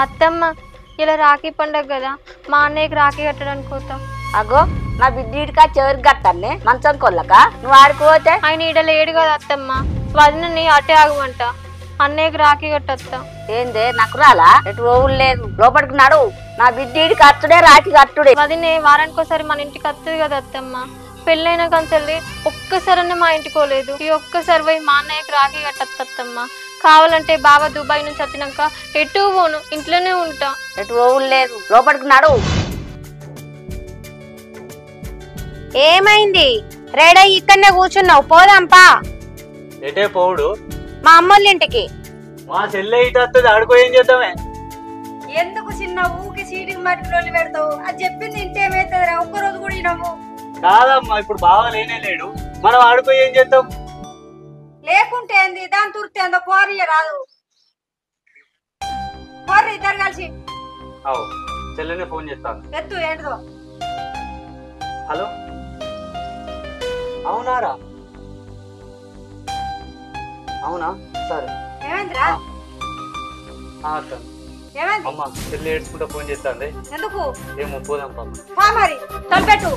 అత్తమ్మ ఇలా రాఖీ పండగ కదా మా అన్నయ్యకి రాఖీ కట్టడానికి పోతా. అగో నా బిడ్డీడికా చివరికి కట్టానే మంచం కొల్లక నువ్వు ఆడుకోతే ఆయన ఈడ లేడు కదా అత్తమ్మ, వదినని అటే ఆగమంట, అన్నయ్యకి రాఖీ కట్టొత్తా. ఏందే నాకు రాలా ఎటు ఓవులు లేదు లోపలికి నడు నా బిడ్డీడి కట్టుడే రాఖీ కట్టుడే. వదినే వారానికి ఒకసారి మన ఇంటికి వస్తుంది కదా అత్తమ్మ, పెళ్ళైనా కంచెల్లి ఒక్కసారన్నా మా ఇంటికి పోలేదు. ఈ ఒక్కసారి పోయి మా అన్నయ్యకి రాఖీ కట్టత్తమ్మ. కావాలంటే బావ దుబాయ్ నుంచి వచ్చినాక ఎటు పోను, ఇంట్లోనే ఉంటా. ఎటు ఓవులు లేదు లోపలికి నడు. ఏమైంది రెడీ ఇక్కడనే కూర్చున్నావు? పోదాంపా. ఎటే పోవుడు? మా అమ్మోళ్ళ ఇంటికి. మా చెల్లె ఇటు వస్తుంది, ఆడుకో ఏం చేద్దామే. ఎందుకు చిన్న ఊకి సీటికి మట్టి పెడతావు? అది చెప్పింది ఇంటేమైతుంది? ఒక్కరోజు కూడా వినము. కాదమ్మా, ఇప్పుడు బావ లేనే లేడు, మనం ఆడుకో ఏం చేద్దాం. లేకుంటే ఏంది, దాని తుర్తి ఏందో కోరి రాదు. కోరి ఇద్దరు కలిసి. అవు చెల్లెనే ఫోన్ చేస్తాను. ఎత్తు ఏంటిదో. హలో, అవునారా? అవునా, సరే. ఏమైందిరా? ఏమైంది? అమ్మ చెల్లి ఏడ్చుకుంటా ఫోన్ చేస్తాంది. ఎందుకు? ఏమో పోదాం పాప. మరి తలపెట్టు.